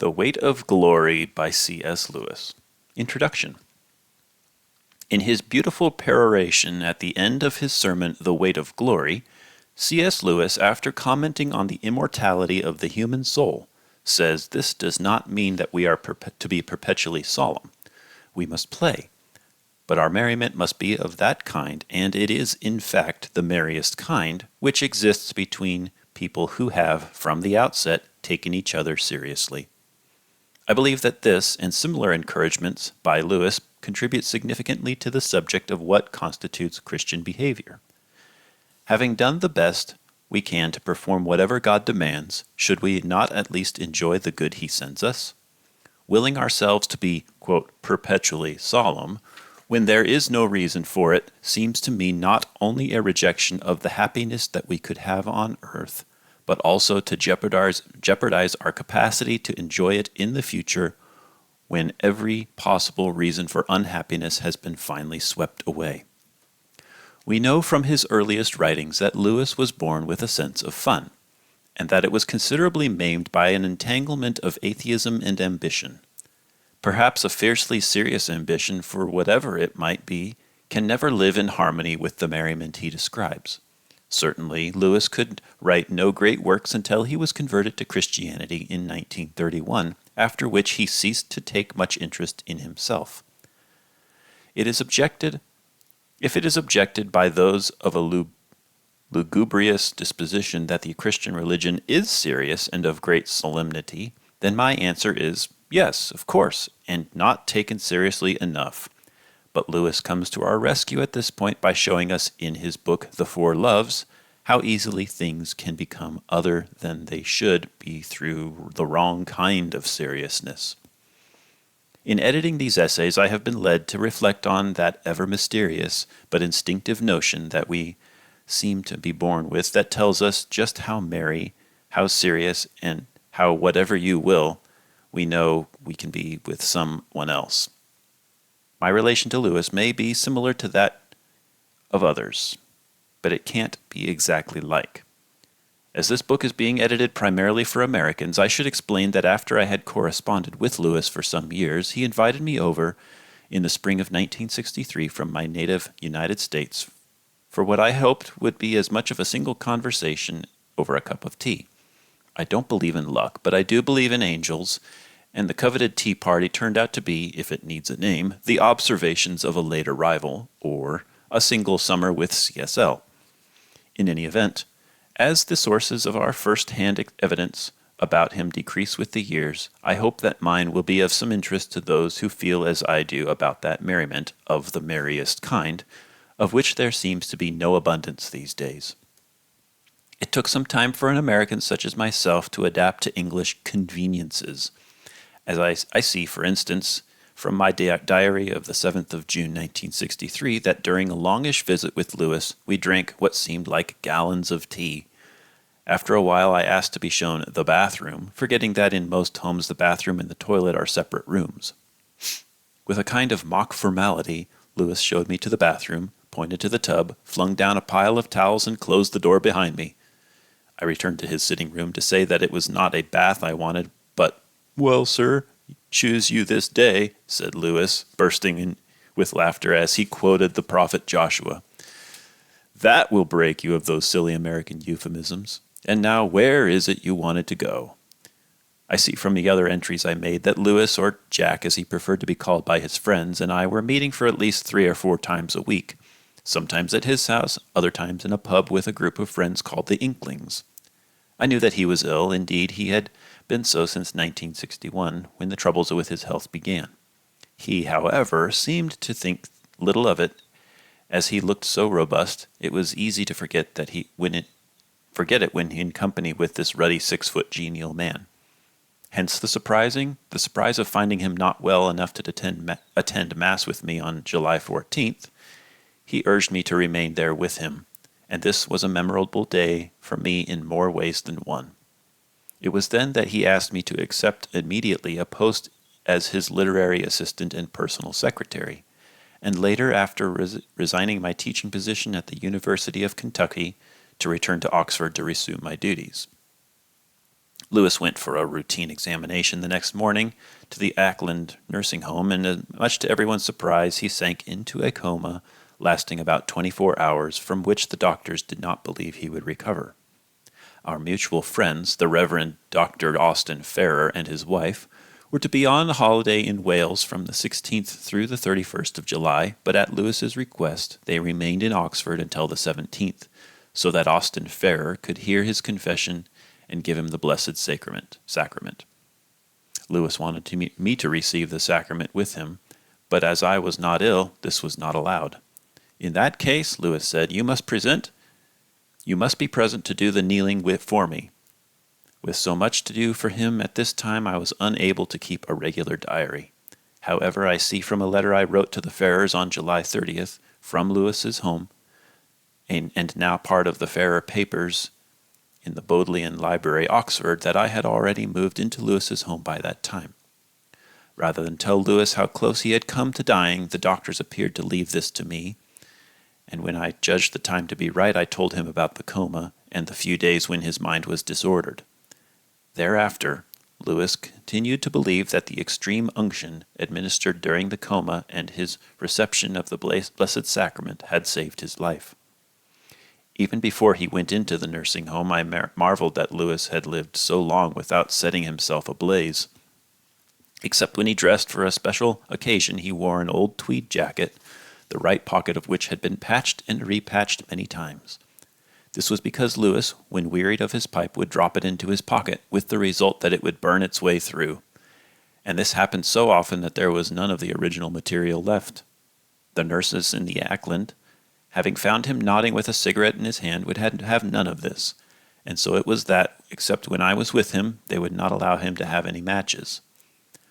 The Weight of Glory by C.S. Lewis. Introduction. In his beautiful peroration at the end of his sermon, The Weight of Glory, C.S. Lewis, after commenting on the immortality of the human soul, says this does not mean that we are to be perpetually solemn. We must play. But our merriment must be of that kind, and it is, in fact, the merriest kind, which exists between people who have, from the outset, taken each other seriously. I believe that this and similar encouragements by Lewis contribute significantly to the subject of what constitutes Christian behavior. Having done the best we can to perform whatever God demands, should we not at least enjoy the good he sends us? Willing ourselves to be, quote, perpetually solemn, when there is no reason for it, seems to me not only a rejection of the happiness that we could have on earth, but also to jeopardize our capacity to enjoy it in the future when every possible reason for unhappiness has been finally swept away. We know from his earliest writings that Lewis was born with a sense of fun, and that it was considerably maimed by an entanglement of atheism and ambition. Perhaps a fiercely serious ambition, for whatever it might be, can never live in harmony with the merriment he describes. Certainly, Lewis could write no great works until he was converted to Christianity in 1931, after which he ceased to take much interest in himself. If it is objected by those of a lugubrious disposition that the Christian religion is serious and of great solemnity, then my answer is yes, of course, and not taken seriously enough. But Lewis comes to our rescue at this point by showing us in his book, The Four Loves, how easily things can become other than they should be through the wrong kind of seriousness. In editing these essays, I have been led to reflect on that ever-mysterious but instinctive notion that we seem to be born with that tells us just how merry, how serious, and how whatever you will, we know we can be with someone else. My relation to Lewis may be similar to that of others, but it can't be exactly like. As this book is being edited primarily for Americans, I should explain that after I had corresponded with Lewis for some years, he invited me over in the spring of 1963 from my native United States for what I hoped would be as much of a single conversation over a cup of tea. I don't believe in luck, but I do believe in angels, and the coveted tea party turned out to be, if it needs a name, the observations of a late arrival, or a single summer with CSL. In any event, as the sources of our first-hand evidence about him decrease with the years, I hope that mine will be of some interest to those who feel as I do about that merriment of the merriest kind, of which there seems to be no abundance these days. It took some time for an American such as myself to adapt to English conveniences, as I see, for instance, from my diary of the 7th of June 1963, that during a longish visit with Lewis, we drank what seemed like gallons of tea. After a while, I asked to be shown the bathroom, forgetting that in most homes the bathroom and the toilet are separate rooms. With a kind of mock formality, Lewis showed me to the bathroom, pointed to the tub, flung down a pile of towels, and closed the door behind me. I returned to his sitting room to say that it was not a bath I wanted, but, "Well, sir, choose you this day," said Lewis, bursting in with laughter as he quoted the prophet Joshua. "That will break you of those silly American euphemisms. And now, where is it you wanted to go?" I see from the other entries I made that Lewis, or Jack as he preferred to be called by his friends, and I were meeting for at least 3 or 4 times a week, sometimes at his house, other times in a pub with a group of friends called the Inklings. I knew that he was ill. Indeed, he had been so since 1961, when the troubles with his health began. He, however, seemed to think little of it. As he looked so robust, it was easy to forget it when in company with this ruddy 6-foot genial man. Hence the surprise of finding him not well enough to attend Mass with me on July 14th. He urged me to remain there with him, and this was a memorable day for me in more ways than one. It was then that he asked me to accept immediately a post as his literary assistant and personal secretary, and later, after resigning my teaching position at the University of Kentucky, to return to Oxford to resume my duties. Lewis went for a routine examination the next morning to the Ackland nursing home, and much to everyone's surprise, he sank into a coma lasting about 24 hours, from which the doctors did not believe he would recover. Our mutual friends, the Reverend Dr. Austin Farrer and his wife, were to be on holiday in Wales from the 16th through the 31st of July, but at Lewis's request they remained in Oxford until the 17th, so that Austin Farrer could hear his confession and give him the Blessed Sacrament. Lewis wanted me to receive the sacrament with him, but as I was not ill, this was not allowed. In that case, Lewis said, you must be present to do the kneeling for me. With so much to do for him at this time, I was unable to keep a regular diary. However, I see from a letter I wrote to the Farrers on July 30th from Lewis's home, and now part of the Farrer papers in the Bodleian Library, Oxford, that I had already moved into Lewis's home by that time. Rather than tell Lewis how close he had come to dying, the doctors appeared to leave this to me, and when I judged the time to be right, I told him about the coma and the few days when his mind was disordered. Thereafter, Lewis continued to believe that the extreme unction administered during the coma and his reception of the Blessed Sacrament had saved his life. Even before he went into the nursing home, I marveled that Lewis had lived so long without setting himself ablaze. Except when he dressed for a special occasion, he wore an old tweed jacket, the right pocket of which had been patched and repatched many times. This was because Lewis, when wearied of his pipe, would drop it into his pocket, with the result that it would burn its way through. And this happened so often that there was none of the original material left. The nurses in the Ackland, having found him nodding with a cigarette in his hand, would have none of this, and so it was that, except when I was with him, they would not allow him to have any matches.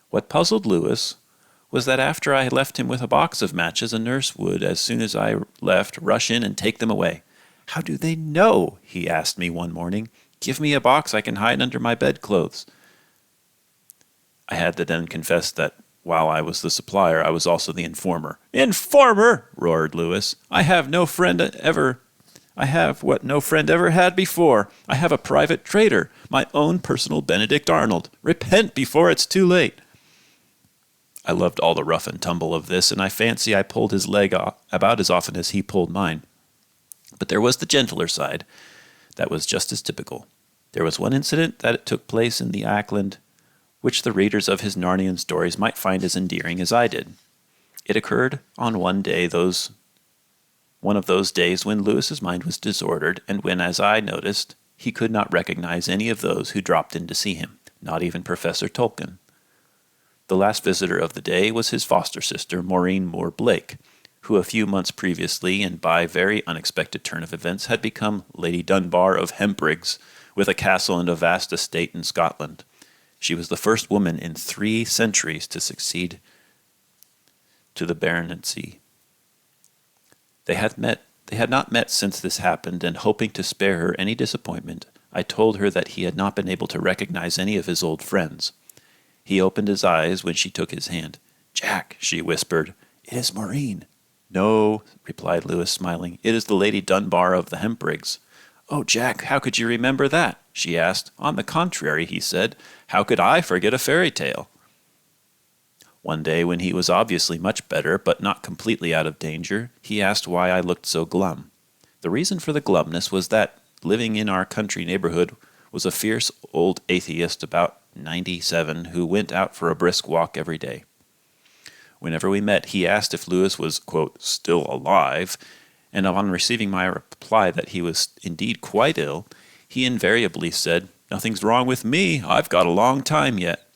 What puzzled Lewis was that after I left him with a box of matches, a nurse would, as soon as I left, rush in and take them away. How do they know? He asked me one morning. Give me a box I can hide under my bedclothes. I had to then confess that while I was the supplier, I was also the informer. Informer! Roared Lewis. I have what no friend ever had before. I have a private traitor, my own personal Benedict Arnold. Repent before it's too late. I loved all the rough and tumble of this, and I fancy I pulled his leg about as often as he pulled mine. But there was the gentler side that was just as typical. There was one incident that took place in the Ackland which the readers of his Narnian stories might find as endearing as I did. It occurred on one of those days when Lewis's mind was disordered, and when, as I noticed, he could not recognize any of those who dropped in to see him, not even Professor Tolkien. The last visitor of the day was his foster sister, Maureen Moore Blake, who a few months previously, and by very unexpected turn of events, had become Lady Dunbar of Hempriggs, with a castle and a vast estate in Scotland. She was the first woman in 3 centuries to succeed to the baronetcy. They had not met since this happened, and hoping to spare her any disappointment, I told her that he had not been able to recognize any of his old friends. He opened his eyes when she took his hand. "Jack," she whispered, "it is Maureen." "No," replied Lewis, smiling, "it is the Lady Dunbar of the Hempriggs." "Oh, Jack, how could you remember that?" she asked. "On the contrary," he said, "how could I forget a fairy tale?" One day, when he was obviously much better, but not completely out of danger, he asked why I looked so glum. The reason for the glumness was that, living in our country neighborhood, was a fierce old atheist about 97 who went out for a brisk walk every day. Whenever we met, he asked if Lewis was, quote, still alive, and on receiving my reply that he was indeed quite ill, he invariably said, "Nothing's wrong with me. I've got a long time yet."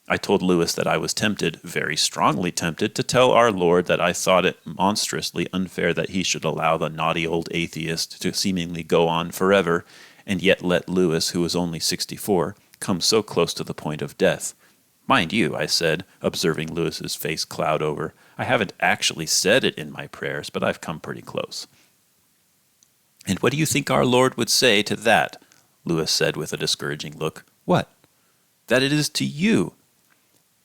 I told Lewis that I was tempted, very strongly tempted, to tell our Lord that I thought it monstrously unfair that he should allow the naughty old atheist to seemingly go on forever, and yet let Lewis, who was only 64, come so close to the point of death. "Mind you," I said, observing Lewis's face cloud over, "I haven't actually said it in my prayers, but I've come pretty close." "And what do you think our Lord would say to that?" Lewis said with a discouraging look. "What?" "That it is to you."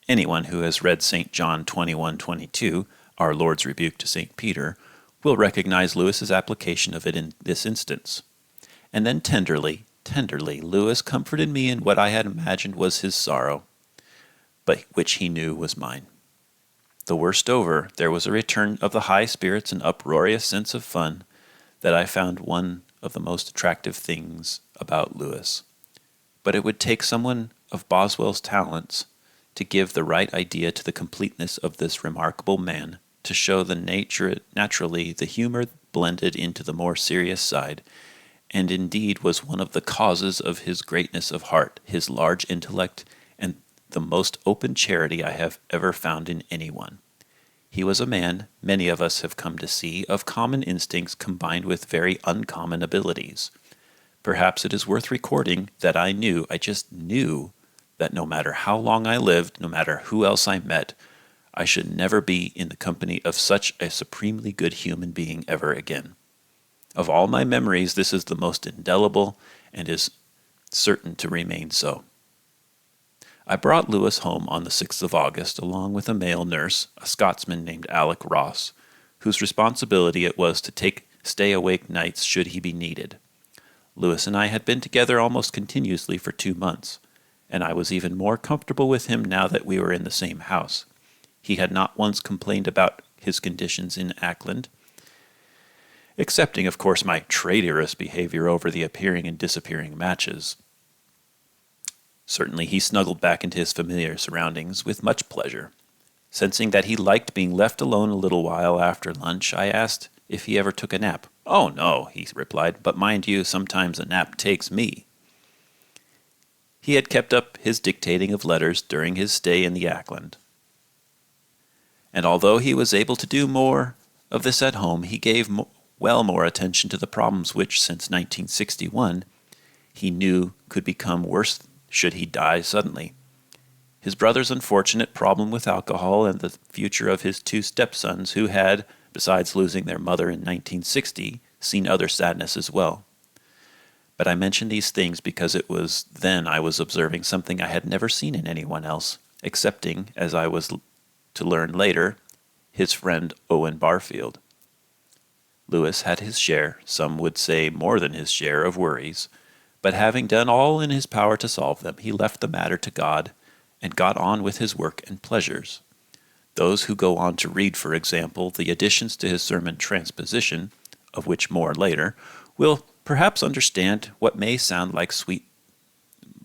Anyone who has read St. John 21:22, our Lord's rebuke to St. Peter, will recognize Lewis's application of it in this instance. And then tenderly Tenderly, Lewis comforted me in what I had imagined was his sorrow, but which he knew was mine. The worst over, there was a return of the high spirits and uproarious sense of fun that I found one of the most attractive things about Lewis. But it would take someone of Boswell's talents to give the right idea to the completeness of this remarkable man, to show naturally the humor blended into the more serious side, and indeed was one of the causes of his greatness of heart, his large intellect, and the most open charity I have ever found in anyone. He was a man, many of us have come to see, of common instincts combined with very uncommon abilities. Perhaps it is worth recording that I just knew, that no matter how long I lived, no matter who else I met, I should never be in the company of such a supremely good human being ever again. Of all my memories, this is the most indelible and is certain to remain so. I brought Lewis home on the 6th of August, along with a male nurse, a Scotsman named Alec Ross, whose responsibility it was to stay awake nights should he be needed. Lewis and I had been together almost continuously for 2 months, and I was even more comfortable with him now that we were in the same house. He had not once complained about his conditions in Ackland, excepting, of course, my traitorous behavior over the appearing and disappearing matches. Certainly he snuggled back into his familiar surroundings with much pleasure. Sensing that he liked being left alone a little while after lunch, I asked if he ever took a nap. "Oh, no," he replied, "but mind you, sometimes a nap takes me." He had kept up his dictating of letters during his stay in the Ackland. And although he was able to do more of this at home, he gave well more attention to the problems which, since 1961, he knew could become worse should he die suddenly. His brother's unfortunate problem with alcohol and the future of his 2 stepsons who had, besides losing their mother in 1960, seen other sadness as well. But I mention these things because it was then I was observing something I had never seen in anyone else, excepting, as I was to learn later, his friend Owen Barfield. Lewis had his share, some would say more than his share, of worries, but having done all in his power to solve them, he left the matter to God and got on with his work and pleasures. Those who go on to read, for example, the additions to his sermon transposition, of which more later, will perhaps understand what may sound like sweet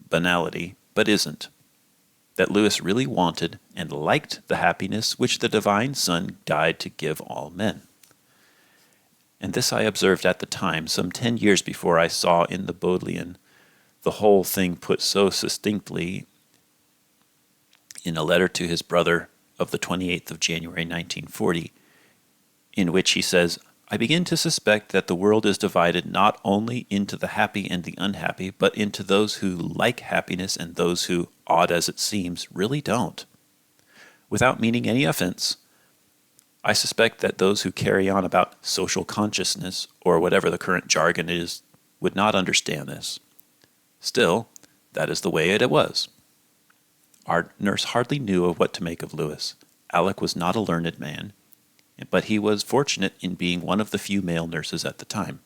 banality, but isn't. That Lewis really wanted and liked the happiness which the divine Son died to give all men. And this I observed at the time, some 10 years before I saw in the Bodleian the whole thing put so succinctly in a letter to his brother of the 28th of January 1940, in which he says, "I begin to suspect that the world is divided not only into the happy and the unhappy, but into those who like happiness and those who, odd as it seems, really don't. Without meaning any offense, I suspect that those who carry on about social consciousness, or whatever the current jargon is, would not understand this. Still, that is the way it was." Our nurse hardly knew of what to make of Lewis. Alec was not a learned man, but he was fortunate in being one of the few male nurses at the time.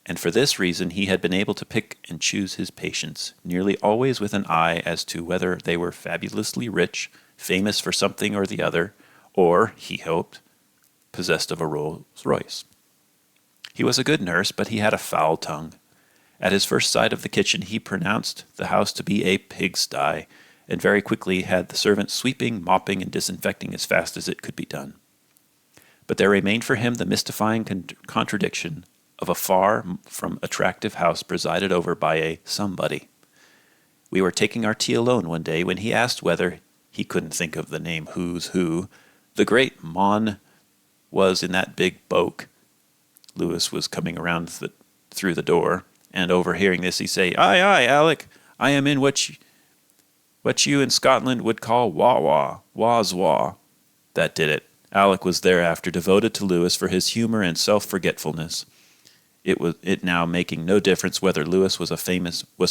And for this reason he had been able to pick and choose his patients, nearly always with an eye as to whether they were fabulously rich, famous for something or the other, or, he hoped, possessed of a Rolls Royce. He was a good nurse, but he had a foul tongue. At his first sight of the kitchen he pronounced the house to be a pigsty, and very quickly had the servants sweeping, mopping, and disinfecting as fast as it could be done. But there remained for him the mystifying contradiction of a far from attractive house presided over by a somebody. We were taking our tea alone one day when he asked whether, he couldn't think of the name Who's Who, the great Mon was in that big boke. Lewis was coming around through the door, and overhearing this he say, "Aye, aye, Alec, I am in what you in Scotland would call wah-wah. That did it. Alec was thereafter devoted to Lewis for his humor and self-forgetfulness. It now making no difference whether Lewis was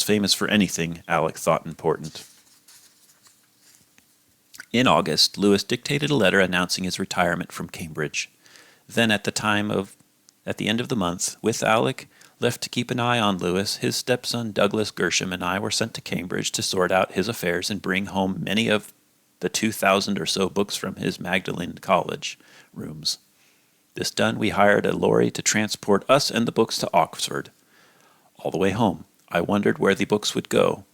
famous for anything Alec thought important. In August, Lewis dictated a letter announcing his retirement from Cambridge. Then at the end of the month, with Alec, Left to keep an eye on Lewis, his stepson Douglas Gershom and I were sent to Cambridge to sort out his affairs and bring home many of the 2,000 or so books from his Magdalen College rooms. This done, we hired a lorry to transport us and the books to Oxford. All the way home, I wondered where the books would go,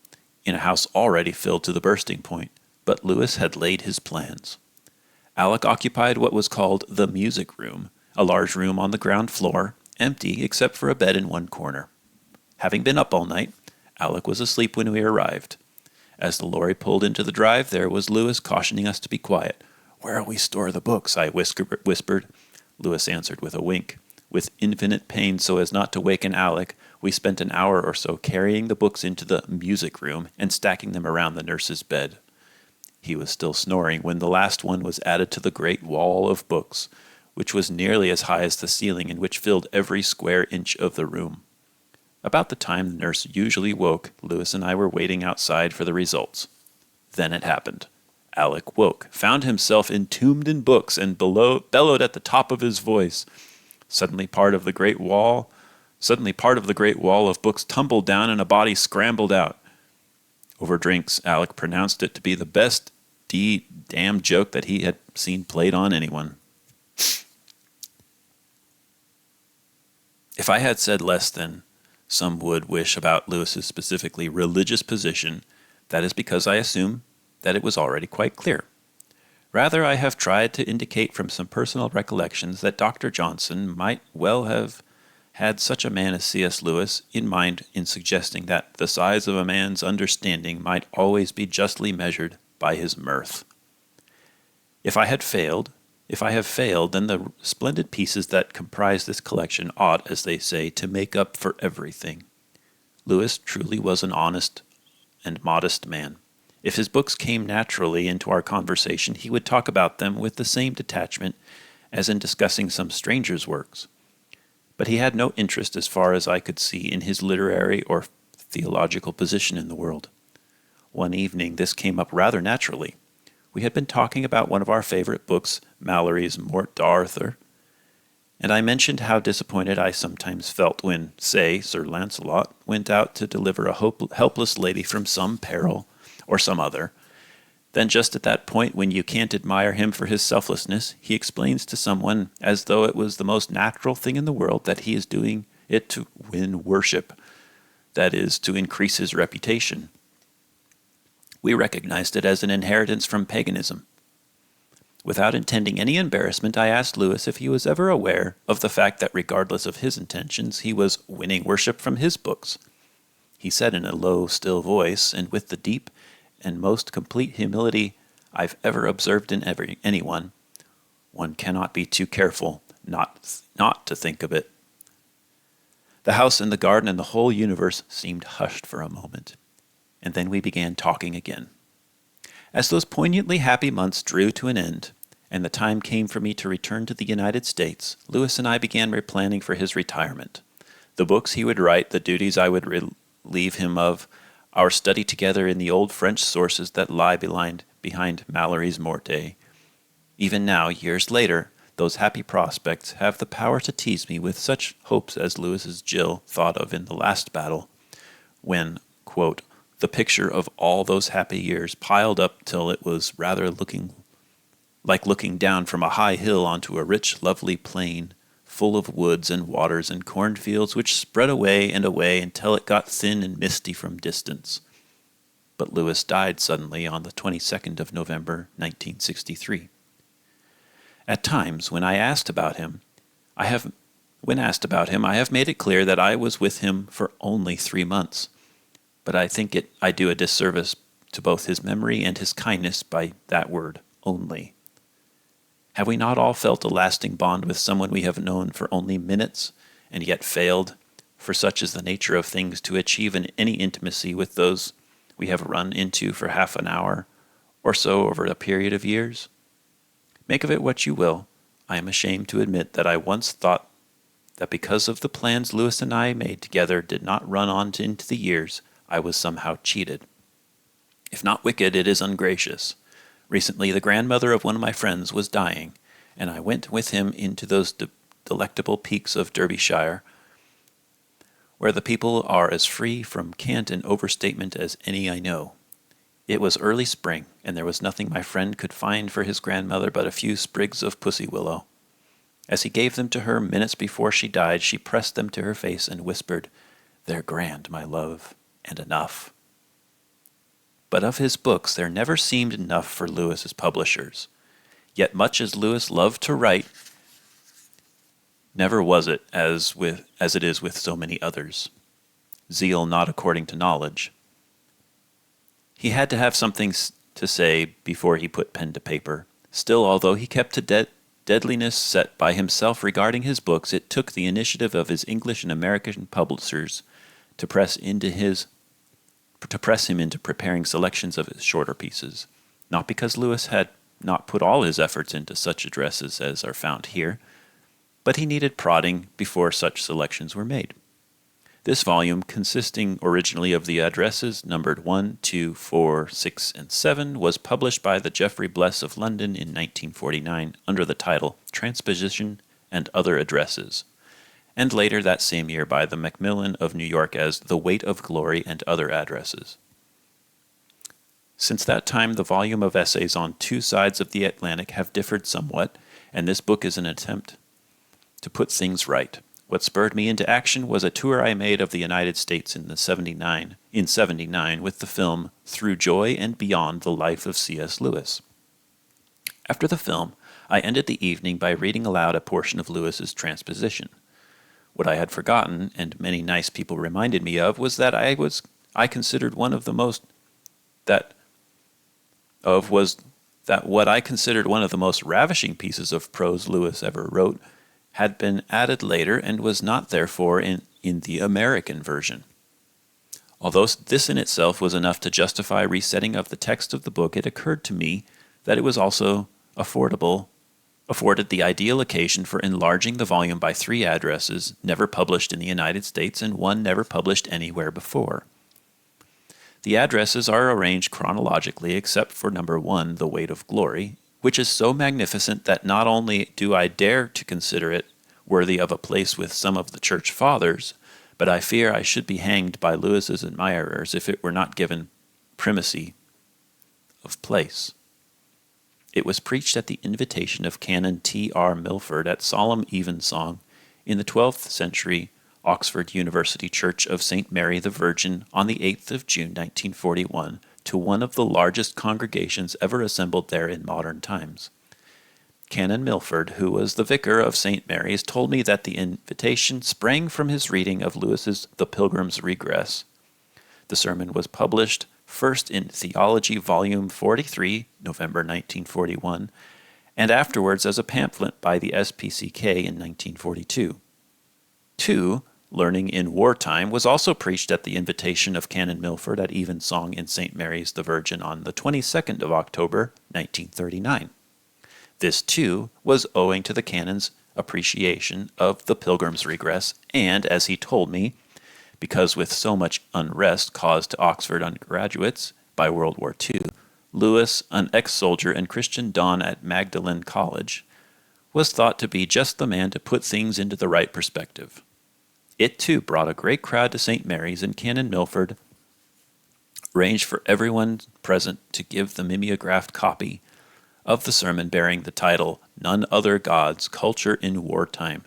in a house already filled to the bursting point, but Lewis had laid his plans. Alec occupied what was called the music room, a large room on the ground floor, empty except for a bed in one corner. Having been up all night, Alec was asleep when we arrived. As the lorry pulled into the drive, there was Lewis cautioning us to be quiet. "Where'll we store the books?" I whispered. Lewis answered with a wink. With infinite pain so as not to waken Alec, we spent an hour or so carrying the books into the music room and stacking them around the nurse's bed. He was still snoring when the last one was added to the great wall of books, which was nearly as high as the ceiling and which filled every square inch of the room. About the time the nurse usually woke, Lewis and I were waiting outside for the results. Then it happened. Alec woke, found himself entombed in books, and bellowed at the top of his voice. Suddenly part of the great wall of books tumbled down and a body scrambled out. Over drinks, Alec pronounced it to be the best damn joke that he had seen played on anyone. If I had said less than some would wish about Lewis's specifically religious position, that is because I assume that it was already quite clear. Rather, I have tried to indicate from some personal recollections that Dr. Johnson might well have had such a man as C.S. Lewis in mind in suggesting that the size of a man's understanding might always be justly measured by his mirth. If I have failed, then the splendid pieces that comprise this collection ought, as they say, to make up for everything. Lewis truly was an honest and modest man. If his books came naturally into our conversation, he would talk about them with the same detachment as in discussing some stranger's works. But he had no interest, as far as I could see, in his literary or theological position in the world. One evening this came up rather naturally. We had been talking about one of our favorite books, Malory's Morte d'Arthur, and I mentioned how disappointed I sometimes felt when, say, Sir Lancelot went out to deliver a helpless lady from some peril or some other. Then just at that point when you can't admire him for his selflessness, he explains to someone, as though it was the most natural thing in the world, that he is doing it to win worship, that is, to increase his reputation. We recognized it as an inheritance from paganism. Without intending any embarrassment, I asked Lewis if he was ever aware of the fact that regardless of his intentions, he was winning worship from his books. He said in a low, still voice, and with the deep and most complete humility I've ever observed in anyone, "One cannot be too careful not to think of it." The house and the garden and the whole universe seemed hushed for a moment, and then we began talking again. As those poignantly happy months drew to an end, and the time came for me to return to the United States, Lewis and I began planning for his retirement. The books he would write, the duties I would relieve him of, our study together in the old French sources that lie behind Malory's Morte. Even now, years later, those happy prospects have the power to tease me with such hopes as Lewis's Jill thought of in the last battle, when, quote, "the picture of all those happy years piled up till it was rather looking down from a high hill onto a rich, lovely plain, full of woods and waters and cornfields which spread away and away until it got thin and misty from distance." But Lewis died suddenly on the 22nd of November, 1963. At times, when asked about him, I have made it clear that I was with him for only 3 months. But I think I do a disservice to both his memory and his kindness by that word, only. Have we not all felt a lasting bond with someone we have known for only minutes, and yet failed, for such is the nature of things, to achieve any intimacy with those we have run into for half an hour or so over a period of years? Make of it what you will, I am ashamed to admit that I once thought that because of the plans Lewis and I made together did not run on into the years, I was somehow cheated. If not wicked, it is ungracious. Recently, the grandmother of one of my friends was dying, and I went with him into those delectable peaks of Derbyshire, where the people are as free from cant and overstatement as any I know. It was early spring, and there was nothing my friend could find for his grandmother but a few sprigs of pussy willow. As he gave them to her minutes before she died, she pressed them to her face and whispered, "They're grand, my love, and enough." But of his books there never seemed enough for Lewis's publishers. Yet much as Lewis loved to write, never was it as it is with so many others. Zeal not according to knowledge. He had to have something to say before he put pen to paper. Still, although he kept a deadliness set by himself regarding his books, it took the initiative of his English and American publishers to press him into preparing selections of his shorter pieces, not because Lewis had not put all his efforts into such addresses as are found here, but he needed prodding before such selections were made. This volume, consisting originally of the addresses numbered 1, 2, 4, 6, and 7, was published by the Geoffrey Bless of London in 1949 under the title Transposition and Other Addresses, and later that same year by the Macmillan of New York as The Weight of Glory and Other Addresses. Since that time, the volume of essays on two sides of the Atlantic have differed somewhat, and this book is an attempt to put things right. What spurred me into action was a tour I made of the United States in 79 with the film Through Joy and Beyond the Life of C.S. Lewis. After the film, I ended the evening by reading aloud a portion of Lewis's Transposition. What I had forgotten, and many nice people reminded me of, was that I considered one of the most ravishing pieces of prose Lewis ever wrote had been added later and was not therefore in the American version. Although this in itself was enough to justify resetting of the text of the book, it occurred to me that it was also afforded the ideal occasion for enlarging the volume by 3 addresses never published in the United States and 1 never published anywhere before. The addresses are arranged chronologically except for number 1, The Weight of Glory, which is so magnificent that not only do I dare to consider it worthy of a place with some of the church fathers, but I fear I should be hanged by Lewis's admirers if it were not given primacy of place. It was preached at the invitation of Canon T.R. Milford at solemn evensong in the 12th century Oxford University Church of St. Mary the Virgin on the 8th of June 1941 to one of the largest congregations ever assembled there in modern times. Canon Milford, who was the vicar of St. Mary's, told me that the invitation sprang from his reading of Lewis's The Pilgrim's Regress. The sermon was published first in Theology, Volume 43, November 1941, and afterwards as a pamphlet by the SPCK in 1942. 2. Learning in Wartime was also preached at the invitation of Canon Milford at evensong in St. Mary's the Virgin on the 22nd of October, 1939. This, too, was owing to the canon's appreciation of The Pilgrim's Regress and, as he told me, because with so much unrest caused to Oxford undergraduates by World War II, Lewis, an ex-soldier and Christian Don at Magdalen College, was thought to be just the man to put things into the right perspective. It, too, brought a great crowd to St. Mary's, and Canon Milford arranged for everyone present to give the mimeographed copy of the sermon bearing the title, None Other Gods, Culture in Wartime.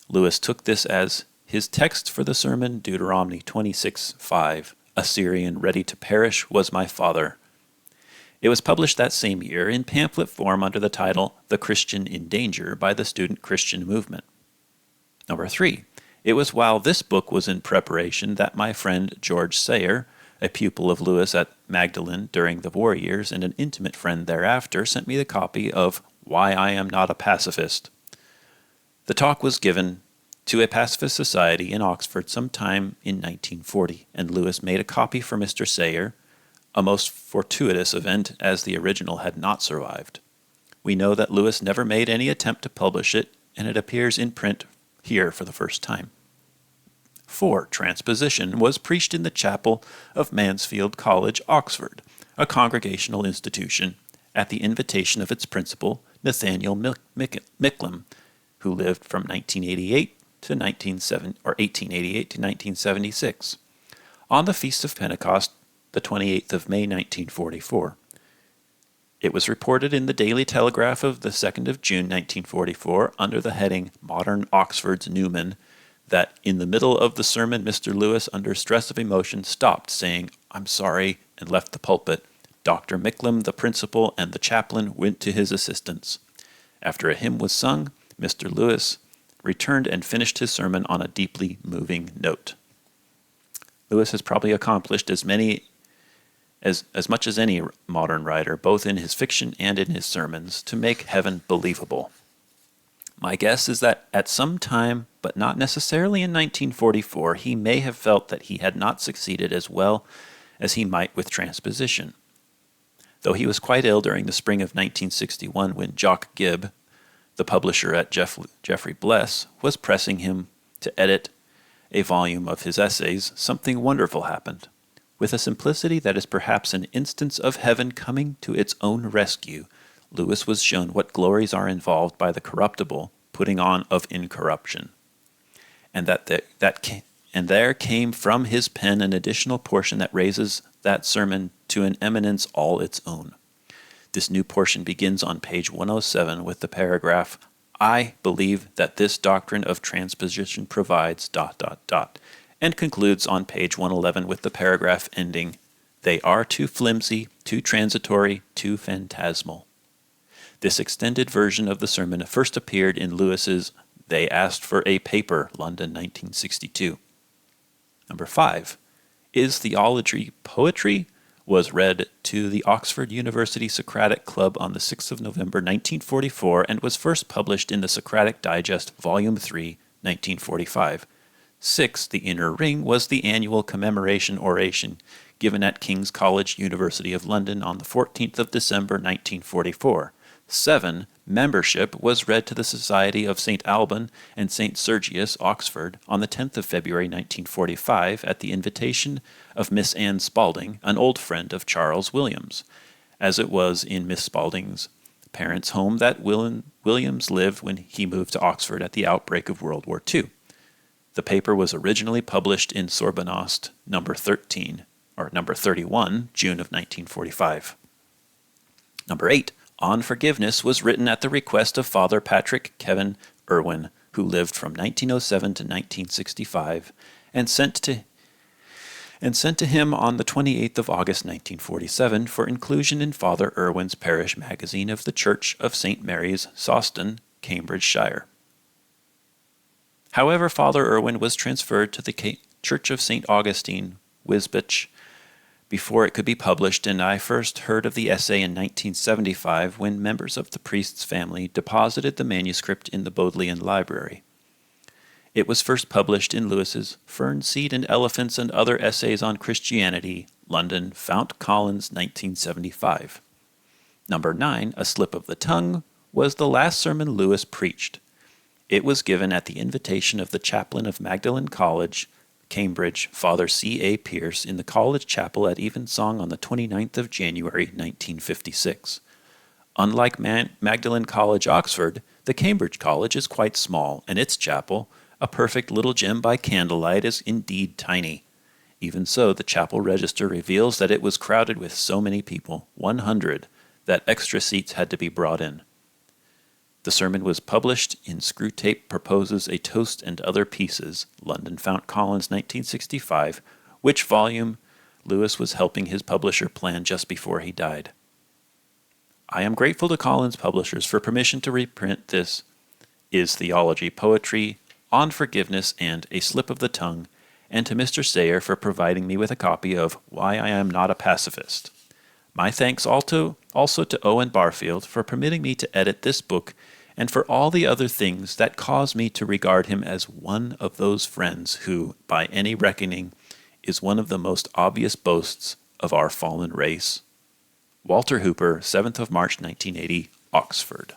Lewis took this as his text for the sermon, Deuteronomy 26:5, "Assyrian ready to perish was my father." It was published that same year in pamphlet form under the title, The Christian in Danger, by the Student Christian Movement. Number 3. It was while this book was in preparation that my friend George Sayer, a pupil of Lewis at Magdalen during the war years and an intimate friend thereafter, sent me the copy of Why I Am Not a Pacifist. The talk was given to a pacifist society in Oxford sometime in 1940, and Lewis made a copy for Mr. Sayer, a most fortuitous event as the original had not survived. We know that Lewis never made any attempt to publish it, and it appears in print here for the first time. 4. Transposition was preached in the chapel of Mansfield College, Oxford, a congregational institution, at the invitation of its principal, Nathaniel Micklem, who lived from 1988 to 1888 to 1976. On the Feast of Pentecost, the 28th of May 1944. It was reported in the Daily Telegraph of the 2nd of June 1944 under the heading Modern Oxford's Newman that in the middle of the sermon Mr. Lewis, under stress of emotion, stopped saying, "I'm sorry," and left the pulpit. Dr. Micklem, the principal, and the chaplain went to his assistance. After a hymn was sung, Mr. Lewis returned and finished his sermon on a deeply moving note. Lewis has probably accomplished as much as any modern writer, both in his fiction and in his sermons, to make heaven believable. My guess is that at some time, but not necessarily in 1944, he may have felt that he had not succeeded as well as he might with transposition. Though he was quite ill during the spring of 1961 when Jock Gibb, the publisher at Jeffrey Bless, was pressing him to edit a volume of his essays, something wonderful happened. With a simplicity that is perhaps an instance of heaven coming to its own rescue, Lewis was shown what glories are involved by the corruptible putting on of incorruption, and there came from his pen an additional portion that raises that sermon to an eminence all its own. This new portion begins on page 107 with the paragraph, "I believe that this doctrine of transposition provides ... and concludes on page 111 with the paragraph ending, "They are too flimsy, too transitory, too phantasmal." This extended version of the sermon first appeared in Lewis's They Asked for a Paper, London, 1962. Number 5. Is Theology Poetry? Was read to the Oxford University Socratic Club on the 6th of November, 1944, and was first published in the Socratic Digest, Volume 3, 1945. 6. The Inner Ring was the annual commemoration oration given at King's College, University of London on the 14th of December, 1944. 7. Membership was read to the Society of St. Alban and St. Sergius, Oxford, on the 10th of February, 1945, at the invitation of Miss Anne Spalding, an old friend of Charles Williams, as it was in Miss Spalding's parents' home that Williams lived when he moved to Oxford at the outbreak of World War II. The paper was originally published in Sorbonnost number 31, June of 1945. Number 8. On Forgiveness was written at the request of Father Patrick Kevin Irwin, who lived from 1907 to 1965, and sent to him on the 28th of August 1947 for inclusion in Father Irwin's parish magazine of the Church of St. Mary's, Sawston, Cambridgeshire. However, Father Irwin was transferred to the Church of St. Augustine, Wisbech, before it could be published, and I first heard of the essay in 1975 when members of the priest's family deposited the manuscript in the Bodleian Library. It was first published in Lewis's Fern Seed and Elephants and Other Essays on Christianity, London, Fount Collins, 1975. Number 9, A Slip of the Tongue, was the last sermon Lewis preached. It was given at the invitation of the chaplain of Magdalen College, Cambridge, Father C.A. Pierce, in the college chapel at Evensong on the 29th of January, 1956. Unlike Magdalen College, Oxford, the Cambridge College is quite small, and its chapel, a perfect little gem by candlelight, is indeed tiny. Even so, the chapel register reveals that it was crowded with so many people, 100, that extra seats had to be brought in. The sermon was published in Screwtape Proposes a Toast and Other Pieces, London, Fount Collins, 1965, which volume Lewis was helping his publisher plan just before he died. I am grateful to Collins Publishers for permission to reprint this Is Theology Poetry, On Forgiveness, and A Slip of the Tongue, and to Mr. Sayer for providing me with a copy of Why I Am Not a Pacifist. My thanks also to Owen Barfield for permitting me to edit this book and for all the other things that cause me to regard him as one of those friends who, by any reckoning, is one of the most obvious boasts of our fallen race. Walter Hooper, 7th of March, 1980, Oxford.